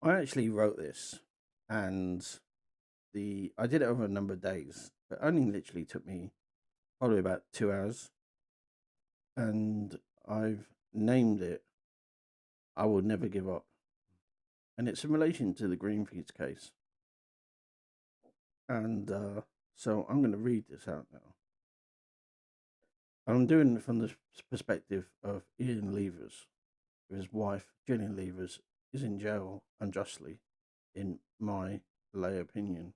I actually wrote this, and I did it over a number of days. It only literally took me probably about 2 hours, and I've named it "I Will Never Give Up," and it's in relation to the Greenfeeds case. And so I'm going to read this out now. I'm doing it from the perspective of Ian Leivers. His wife, Gillian Leivers, is in jail unjustly, in my lay opinion.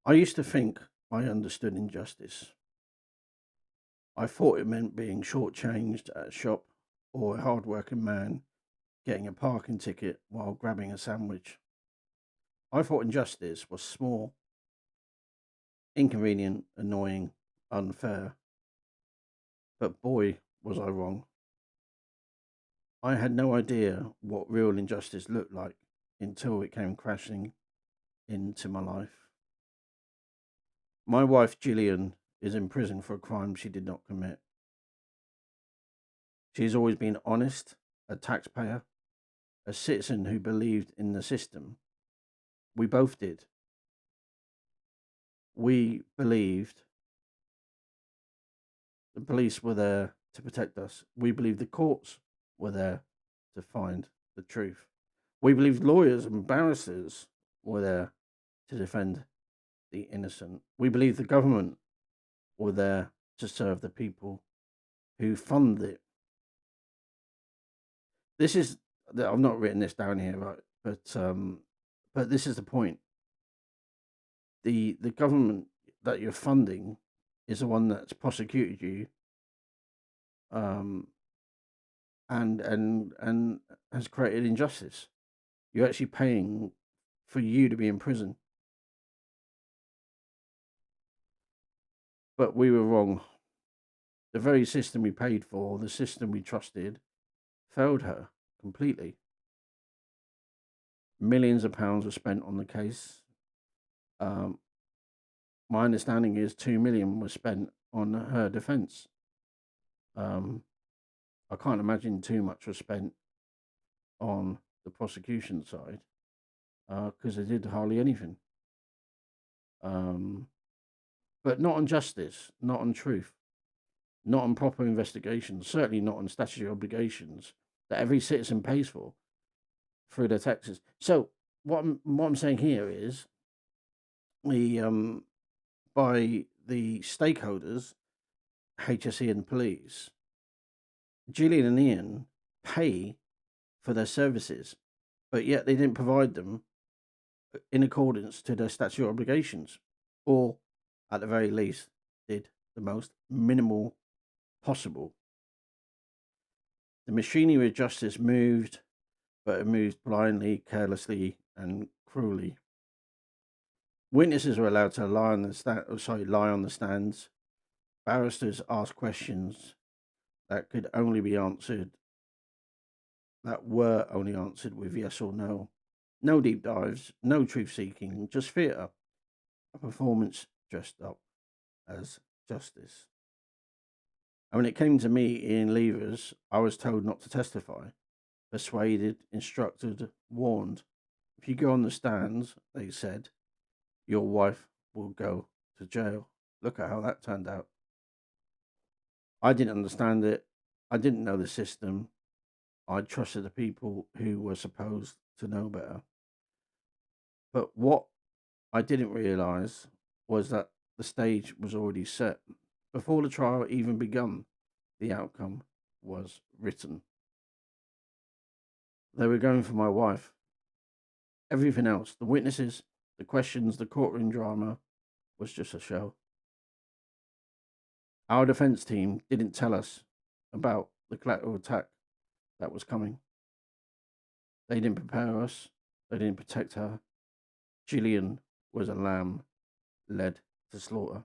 I used to think I understood injustice. I thought it meant being shortchanged at a shop, or a hard-working man getting a parking ticket while grabbing a sandwich. I thought injustice was small, inconvenient, annoying, unfair. But boy, was I wrong. I had no idea what real injustice looked like until it came crashing into my life. My wife, Gillian, is in prison for a crime she did not commit. She's always been honest, a taxpayer, a citizen who believed in the system. We both did. We believed the police were there to protect us. We believed the courts were there to find the truth. We believed lawyers and barristers were there to defend the innocent. We believed the government were there to serve the people who fund it. This is I've not written this down here, right? But this is the point. The government that you're funding is the one that's prosecuted you, um, and has created injustice. You're actually paying for you to be in prison. But we were wrong. The very system we paid for, the system we trusted, failed her completely. Millions of pounds were spent on the case. Um, my understanding is 2 million was spent on her defence. I can't imagine too much was spent on the prosecution side because they did hardly anything. But not on justice, not on truth, not on proper investigations, certainly not on statutory obligations that every citizen pays for through their taxes. So what I'm saying here is the by the stakeholders, HSE and police, Gillian and Ian pay for their services, but yet they didn't provide them in accordance to their statutory obligations, or at the very least, did the most minimal possible. The machinery of justice moved, but it moved blindly, carelessly, and cruelly. Witnesses were allowed to lie on the stands. Barristers asked questions that could only be answered, that were only answered with yes or no. No deep dives, no truth seeking, just theatre. A performance dressed up as justice. And when it came to me, Ian Leivers, I was told not to testify, persuaded, instructed, warned. If you go on the stands, they said, your wife will go to jail. Look at how that turned out. I didn't understand it. I didn't know the system. I trusted the people who were supposed to know better. But what I didn't realise was that the stage was already set. Before the trial even begun, the outcome was written. They were going for my wife. Everything else, the witnesses, the questions, the courtroom drama, was just a show. Our defence team didn't tell us about the collateral attack that was coming. They didn't prepare us. They didn't protect her. Gillian was a lamb led to slaughter.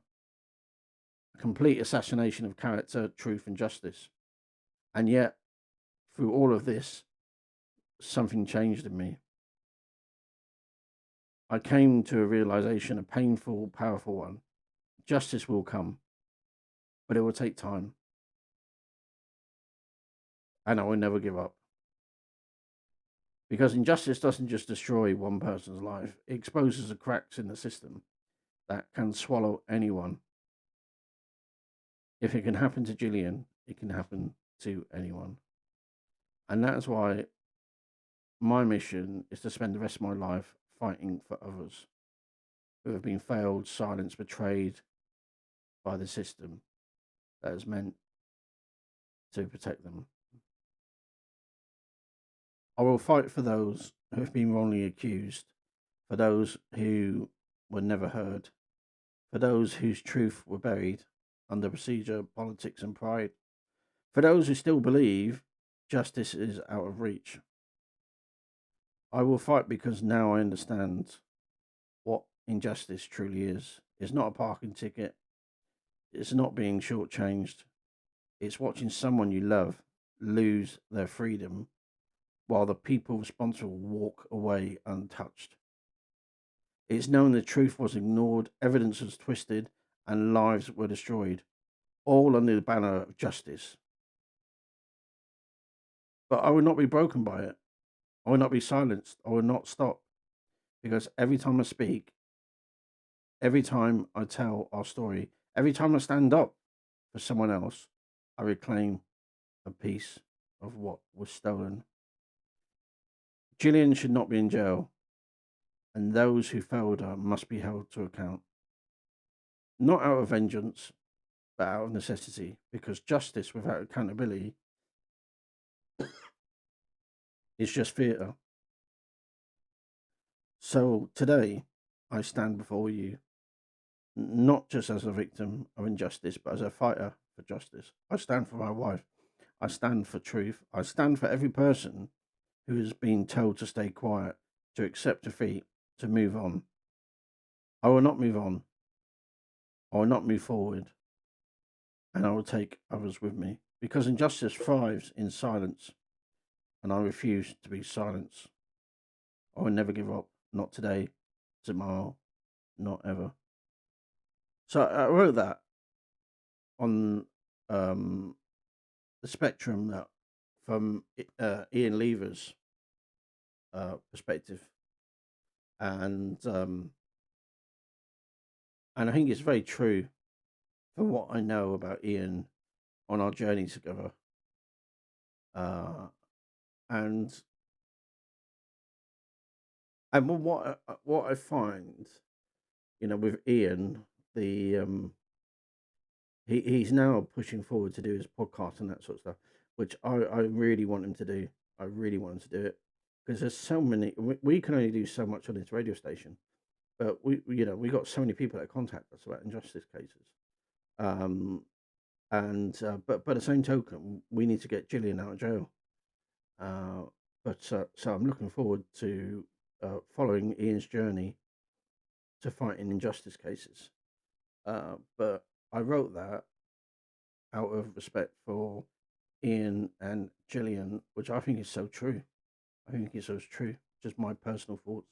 A complete assassination of character, truth, and justice. And yet, through all of this, something changed in me. I came to a realization, a painful, powerful one. Justice will come, but it will take time. And I will never give up. Because injustice doesn't just destroy one person's life, it exposes the cracks in the system that can swallow anyone. If it can happen to Gillian, it can happen to anyone. And that's why my mission is to spend the rest of my life fighting for others who have been failed, silenced, betrayed by the system that is meant to protect them. I will fight for those who have been wrongly accused, for those who were never heard, for those whose truth were buried under procedure, politics, and pride, for those who still believe justice is out of reach. I will fight because now I understand what injustice truly is. It's not a parking ticket. It's not being shortchanged. It's watching someone you love lose their freedom while the people responsible walk away untouched. It's knowing the truth was ignored, evidence was twisted, and lives were destroyed, all under the banner of justice. But I will not be broken by it. I will not be silenced. I will not stop. Because every time I speak, every time I tell our story, every time I stand up for someone else, I reclaim a piece of what was stolen. Gillian should not be in jail, and those who failed her must be held to account. Not out of vengeance, but out of necessity, because justice without accountability is just theatre. So today, I stand before you, not just as a victim of injustice, but as a fighter for justice. I stand for my wife. I stand for truth. I stand for every person who has been told to stay quiet, to accept defeat, to move on. I will not move on. I will not move forward. And I will take others with me. Because injustice thrives in silence. And I refuse to be silenced. I will never give up. Not today, tomorrow, not ever. So I wrote that on the spectrum that from Ian Leivers' perspective, and I think it's very true for what I know about Ian on our journey together, and what I find, with Ian, the he's now pushing forward to do his podcast and that sort of stuff, which I really want him to do. I really want him to do it because there's so many. We can only do so much on this radio station, but we got so many people that contact us about injustice cases. But by the same token, we need to get Gillian out of jail. So I'm looking forward to following Ian's journey to fighting injustice cases. But I wrote that out of respect for Ian and Gillian, which I think is so true. I think it's so true. Just my personal thoughts.